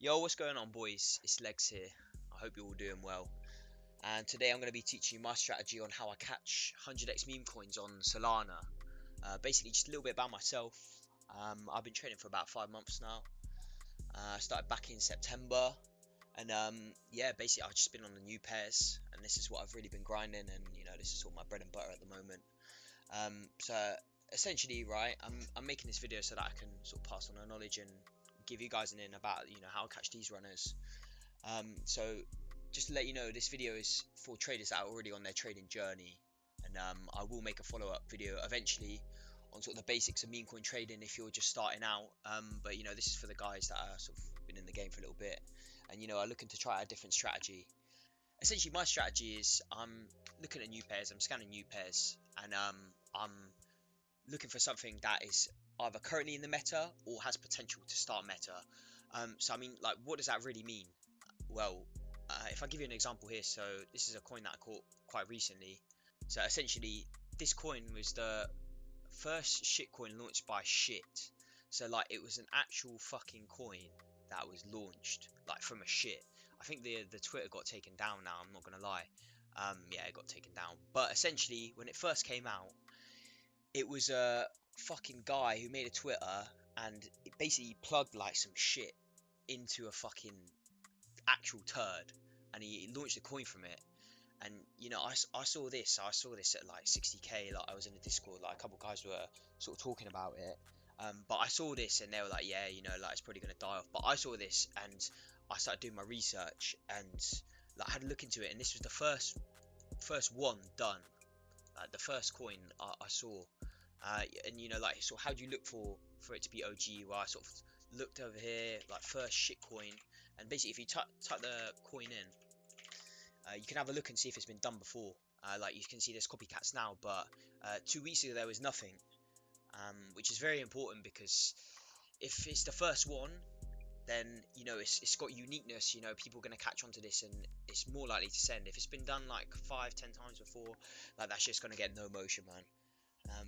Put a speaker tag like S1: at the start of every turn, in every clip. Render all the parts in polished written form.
S1: Yo, what's going on, boys? It's Legs here. I hope you're all doing well. And today I'm going to be teaching you my strategy on how I catch 100x meme coins on Solana. Basically, just a little bit about myself. I've been trading for about 5 months now. I started back in September, and yeah, basically I've just been on the new pairs, and this is what I've really been grinding, and this is sort of my bread and butter at the moment. So essentially, right, I'm making this video so that I can sort of pass on the knowledge and give you guys an in about how to catch these runners. So just to let you know, this video is for traders that are already on their trading journey, and I will make a follow-up video eventually on sort of the basics of meme coin trading if you're just starting out. But this is for the guys that are sort of been in the game for a little bit and are looking to try a different strategy. Essentially, my strategy is I'm looking at new pairs, I'm scanning new pairs, and I'm looking for something that is either currently in the meta or has potential to start meta. So I mean, like, what does that really mean? Well, if I give you an example here, so this is a coin that I caught quite recently. So essentially, this coin was the first shit coin launched by shit. So like, it was an actual fucking coin that was launched like from a shit. I think the Twitter got taken down now. I'm not gonna lie. Yeah, it got taken down. But essentially, when it first came out, it was a fucking guy who made a Twitter and it basically plugged like some shit into a fucking actual turd, and he launched a coin from it. And I saw this at like 60k. Like, I was in a Discord, like a couple guys were sort of talking about it. But I saw this and they were like, yeah, like, it's probably gonna die off. But I saw this and I started doing my research and like had a look into it, and this was the first one done, like the first coin I saw. And like, so how do you look for it to be OG? Well, I sort of looked over here, like, first shit coin, and basically if you type the coin in, you can have a look and see if it's been done before. Like, you can see there's copycats now, but 2 weeks ago there was nothing, which is very important because if it's the first one, then it's got uniqueness. People are going to catch on to this and it's more likely to send. If it's been done like 5-10 times before, like, that's just going to get no motion, man.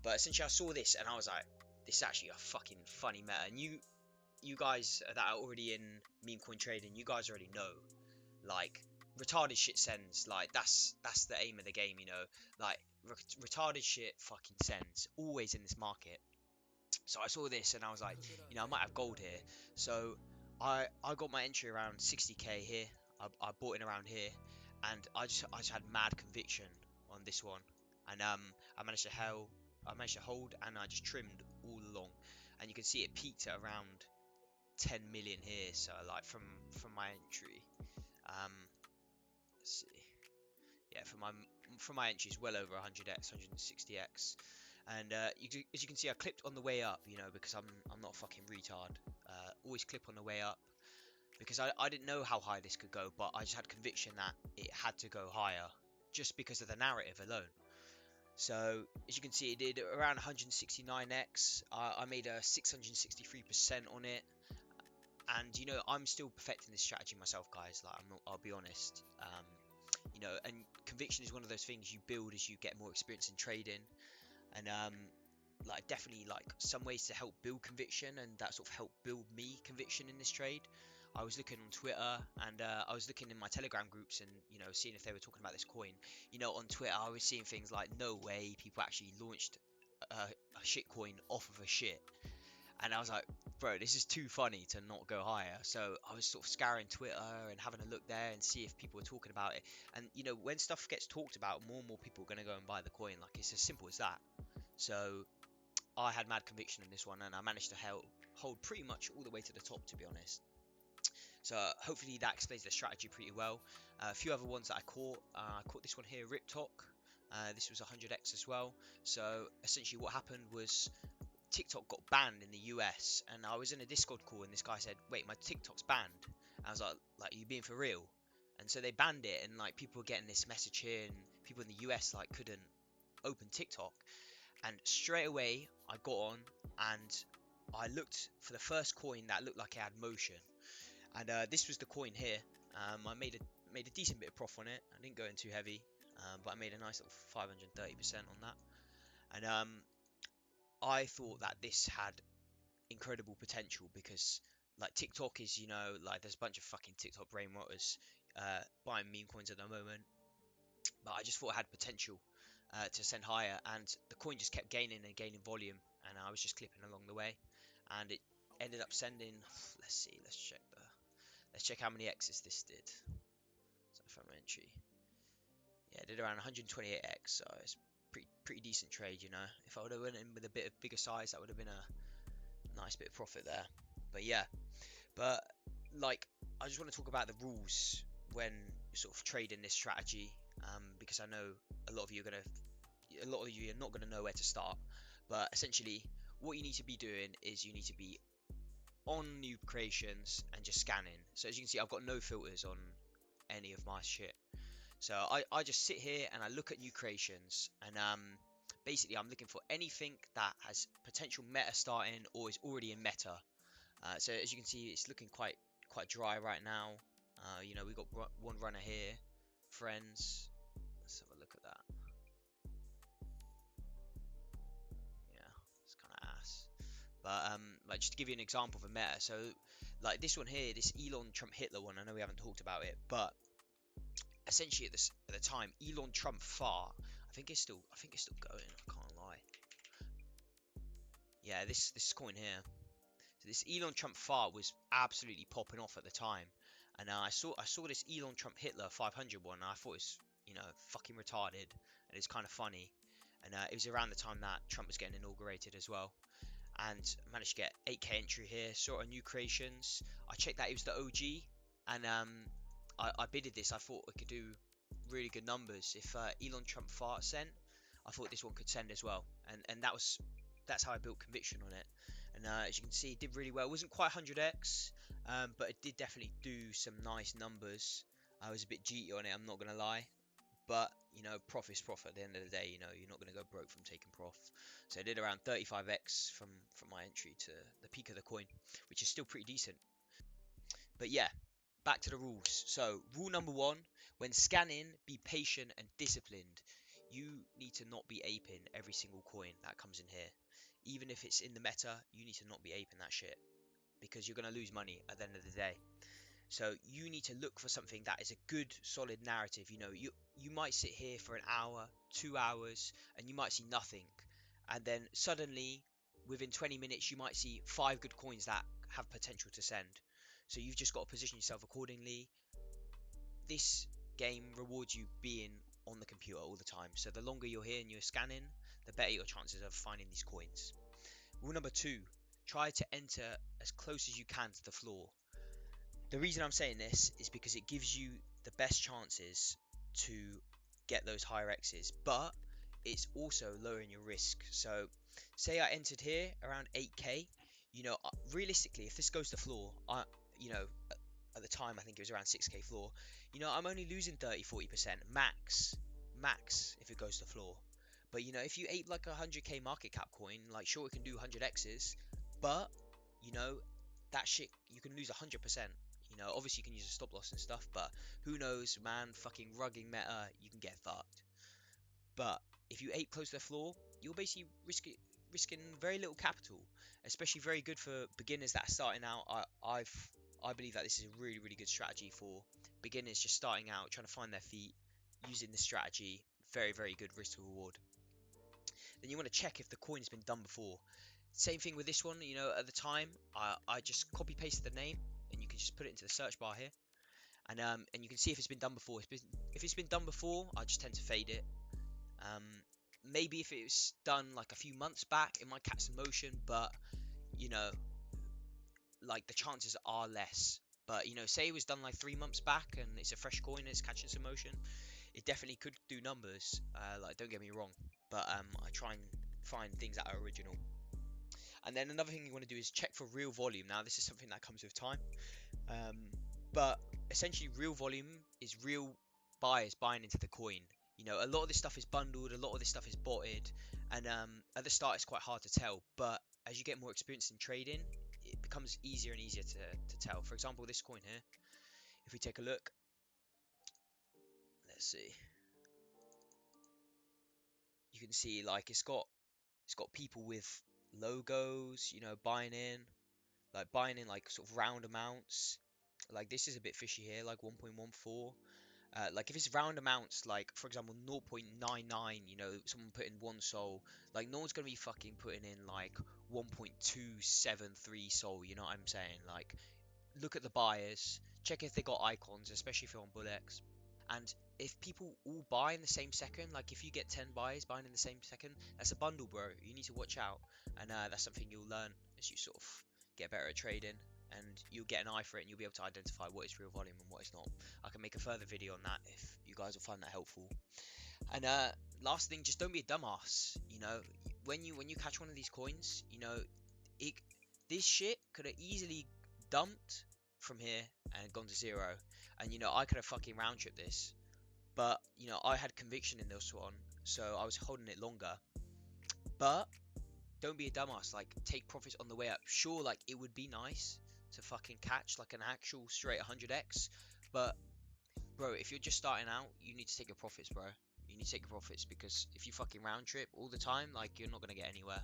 S1: But essentially I saw this and I was like, this is actually a fucking funny meta. And you guys that are already in meme coin trading, you guys already know, like, retarded shit sends. Like, that's the aim of the game. Like, retarded shit fucking sends, always in this market. So I saw this and I was like, I might have gold here. So I got my entry around 60k here. I bought in around here, and I just had mad conviction on this one, and I managed to hold, and I just trimmed all along, and you can see it peaked at around 10 million here. So like, from my entry, um let's see, yeah, from my entry is well over 100x, 160x. And as you can see, I clipped on the way up, because I'm not a fucking retard. Always clip on the way up because I didn't know how high this could go, but I just had conviction that it had to go higher just because of the narrative alone. So as you can see, it did around 169x. I made a 663% on it, and I'm still perfecting this strategy myself, guys. Like, I'll be honest. And conviction is one of those things you build as you get more experience in trading, and like, definitely, like, some ways to help build conviction, and that sort of helped build me conviction in this trade. I was looking on Twitter, and I was looking in my Telegram groups, and seeing if they were talking about this coin. On Twitter I was seeing things like, no way, people actually launched a shit coin off of a shit. And I was like, bro, this is too funny to not go higher. So I was sort of scouring Twitter and having a look there and see if people were talking about it. And when stuff gets talked about, more and more people are going to go and buy the coin. Like, it's as simple as that. So I had mad conviction in this one, and I managed to hold pretty much all the way to the top, to be honest. So hopefully that explains the strategy pretty well. A few other ones that I caught this one here, Rip Talk. This was 100x as well. So essentially what happened was TikTok got banned in the US, and I was in a Discord call, and this guy said, wait, my TikTok's banned. I was like, you being for real? And so they banned it, and like, people were getting this message here, and people in the US like couldn't open TikTok. And straight away I got on and I looked for the first coin that looked like it had motion, and this was the coin here. I made a decent bit of profit on it. I didn't go in too heavy, but I made a nice little 530% on that. And I thought that this had incredible potential because like TikTok is, like there's a bunch of fucking TikTok brain rotters buying meme coins at the moment, but I just thought it had potential to send higher, and the coin just kept gaining and gaining volume, and I was just clipping along the way, and it ended up sending. Let's see, let's check how many X's this did. So from entry, yeah, it did around 128x, so it's pretty decent trade, If I would have went in with a bit of bigger size, that would have been a nice bit of profit there. But yeah, but like I just want to talk about the rules when sort of trading this strategy, because I know a lot of you are not gonna know where to start. But essentially, what you need to be doing is you need to be on new creations and just scanning. So as you can see, I've got no filters on any of my shit. So I just sit here and I look at new creations, and basically I'm looking for anything that has potential meta starting or is already in meta. So as you can see, it's looking quite dry right now. We've got one runner here, friends. Let's have a look at that. Yeah, it's kind of ass. But like just to give you an example of a meta, so like this one here, this Elon Trump Hitler one. I know we haven't talked about it, but essentially at the time, Elon Trump far. I think it's still going. I can't lie. Yeah, this coin here. So this Elon Trump far was absolutely popping off at the time, and I saw this Elon Trump Hitler 500 one, and I thought it was fucking retarded, and it's kind of funny, and it was around the time that Trump was getting inaugurated as well, and I managed to get 8k entry here. Saw new creations. I checked that it was the OG, and I bidded this. I thought it could do really good numbers. If Elon Trump fart sent, I thought this one could send as well, and that's how I built conviction on it. And as you can see, it did really well. It wasn't quite 100x, but it did definitely do some nice numbers. I was a bit cheaty on it, I'm not gonna lie, but profit's profit at the end of the day. You're not gonna go broke from taking prof. So I did around 35x from my entry to the peak of the coin, which is still pretty decent. But yeah, back to the rules. So rule number one: when scanning, be patient and disciplined. You need to not be aping every single coin that comes in here. Even if it's in the meta, you need to not be aping that shit, because you're going to lose money at the end of the day. So you need to look for something that is a good, solid narrative. You might sit here for an hour, 2 hours, and you might see nothing, and then suddenly, within 20 minutes, you might see 5 good coins that have potential to send. So you've just got to position yourself accordingly. This game rewards you being on the computer all the time. So the longer you're here and you're scanning, the better your chances of finding these coins. Rule number two: try to enter as close as you can to the floor. The reason I'm saying this is because it gives you the best chances to get those higher X's, but it's also lowering your risk. So, say I entered here around 8k, realistically, if this goes to floor, you know, at the time I think it was around 6k floor, I'm only losing 30-40% max if it goes to floor. But if you ape like a 100k market cap coin, like sure it can do 100 X's, but you know that shit you can lose 100%. Obviously you can use a stop loss and stuff, but who knows, man? Fucking rugging meta, you can get fucked. But if you ape close to the floor, you're basically risking very little capital, especially very good for beginners that are starting out. I believe that this is a really good strategy for beginners just starting out, trying to find their feet, using this strategy. Very good risk to reward. Then you want to check if the coin's been done before. Same thing with this one. At the time, I just copy pasted the name, and you can just put it into the search bar here, and you can see if it's been done before. If it's been done before, I just tend to fade it. Um, Maybe if it was done like a few months back, it might catch some motion, but you know, like the chances are less. But say it was done like 3 months back and it's a fresh coin and it's catching some motion, it definitely could do numbers. Like don't get me wrong, but I try and find things that are original. And then another thing you want to do is check for real volume. Now this is something that comes with time, um, but essentially real volume is real buyers buying into the coin. A lot of this stuff is bundled, a lot of this stuff is botted, and at the start it's quite hard to tell. But as you get more experience in trading, it becomes easier and easier to tell. For example, this coin here, if we take a look, let's see, you can see like it's got people with logos, buying in. like buying in like sort of round amounts. Like this is a bit fishy here, like 1.14. Like if it's round amounts, like for example 0.99, you know, someone put in one soul, like no one's gonna be fucking putting in like 1.273 soul, you know what I'm saying? Like look at the buyers, check if they got icons, especially if you're on Bullex. And if people all buy in the same second, like if you get 10 buyers buying in the same second, that's a bundle, bro. You need to watch out. And that's something you'll learn as you sort of get better at trading. And you'll get an eye for it and you'll be able to identify what is real volume and what is not. I can make a further video on that if you guys will find that helpful. And last thing, just don't be a dumbass. You know, when you catch one of these coins, you know, it, this shit could have easily dumped from here and gone to zero. And you know, I could have fucking round tripped this, but you know, I had conviction in this one, so I was holding it longer. But don't be a dumbass. Like, take profits on the way up. Sure, like it would be nice to fucking catch like an actual straight 100x, but bro, if you're just starting out, you need to take your profits, bro. You need to take your profits because if you fucking round trip all the time, like you're not gonna get anywhere.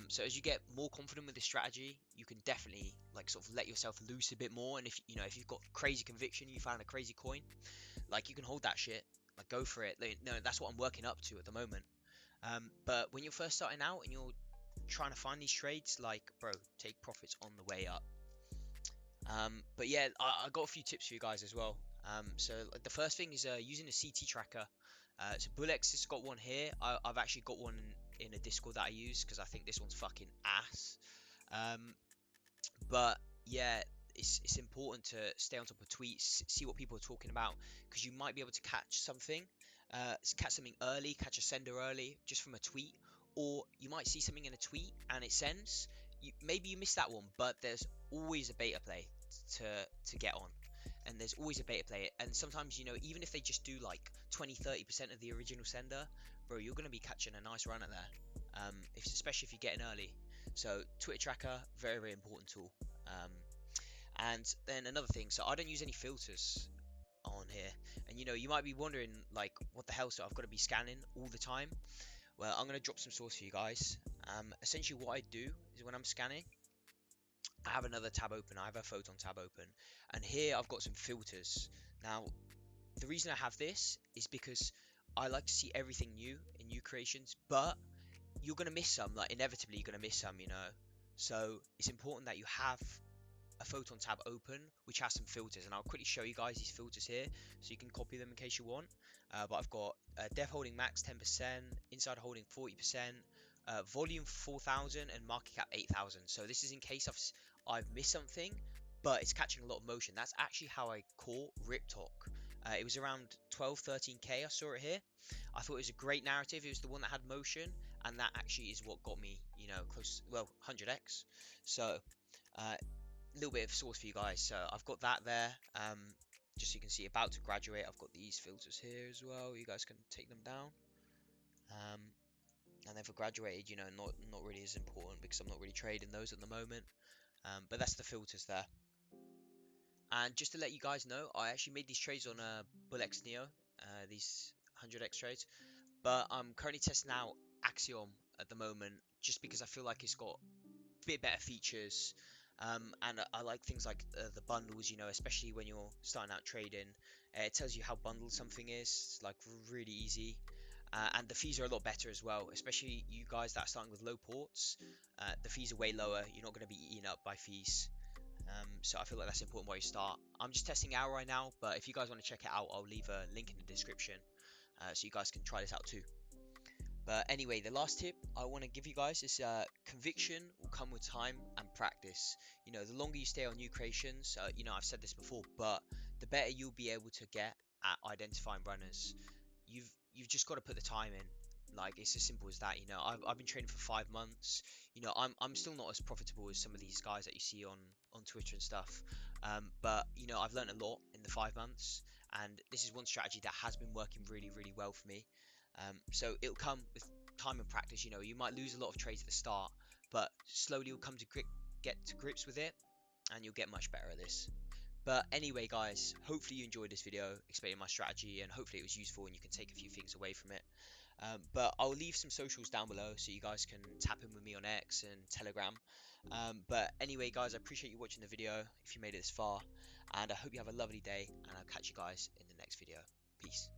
S1: So as you get more confident with this strategy, you can definitely like sort of let yourself loose a bit more. And if you know if you've got crazy conviction, you found a crazy coin, like you can hold that shit, like go for it. Like, no, that's what I'm working up to at the moment. But when you're first starting out and you're trying to find these trades, like bro, take profits on the way up. But yeah, I got a few tips for you guys as well. So like, the first thing is using a CT tracker. So Bullex has got one here. I've actually got one in a Discord that I use because I think this one's fucking ass. But yeah, it's important to stay on top of tweets, see what people are talking about, because you might be able to catch something early, catch a sender early just from a tweet, or you might see something in a tweet and it sends. Maybe you missed that one, but there's always a beta play to get on. And there's always a beta play, and sometimes, you know, even if they just do like 20-30% of the original sender, bro, you're going to be catching a nice runner there, especially if you're getting early. So Twitter tracker, very very important tool. And then another thing, so I don't use any filters on here, and you know, you might be wondering like what the hell, so I've got to be scanning all the time. Well, I'm going to drop some source for you guys. Essentially what I do is when I'm scanning, I have another tab open, I have a Photon tab open, and here I've got some filters. Now the reason I have this is because I like to see everything new in new creations, but you're going to miss some, like inevitably you're going to miss some, you know. So it's important that you have a Photon tab open which has some filters, and I'll quickly show you guys these filters here so you can copy them in case you want. But I've got dev holding max 10%, inside holding 40%, volume 4,000, and market cap 8,000. So this is in case I've missed something, but it's catching a lot of motion. That's actually how I caught Rip Talk. It was around 12-13k. I saw it here. I thought it was a great narrative. It was the one that had motion, and that actually is what got me, you know, close, well, 100x. So little bit of source for you guys. So I've got that there, just so you can see about to graduate. I've got these filters here as well. You guys can take them down. And then for graduated, you know, not really as important because I'm not really trading those at the moment. But that's the filters there. And just to let you guys know, I actually made these trades on Bullex Neo, these 100x trades. But I'm currently testing out Axiom at the moment, just because I feel like it's got a bit better features. And I like things like the bundles, you know, especially when you're starting out trading. It tells you how bundled something is. It's like really easy. And the fees are a lot better as well, especially you guys that are starting with low ports. The fees are way lower. You're not going to be eaten up by fees. So I feel like that's important while you start. I'm just testing out right now, but if you guys want to check it out, I'll leave a link in the description so you guys can try this out too. But anyway, the last tip I want to give you guys is conviction will come with time and practice. You know, the longer you stay on new creations, you know, I've said this before, but the better you'll be able to get at identifying runners. You've just got to put the time in. Like, it's as simple as that. You know, I've been trading for 5 months. You know, I'm still not as profitable as some of these guys that you see on Twitter and stuff. But you know, I've learned a lot in the 5 months, and this is one strategy that has been working really really well for me. So it'll come with time and practice. You know, you might lose a lot of trades at the start, but slowly you'll come to get to grips with it, and you'll get much better at this. But anyway, guys, hopefully you enjoyed this video explaining my strategy, and hopefully it was useful and you can take a few things away from it. But I'll leave some socials down below so you guys can tap in with me on X and Telegram. But anyway, guys, I appreciate you watching the video if you made it this far, and I hope you have a lovely day, and I'll catch you guys in the next video. Peace.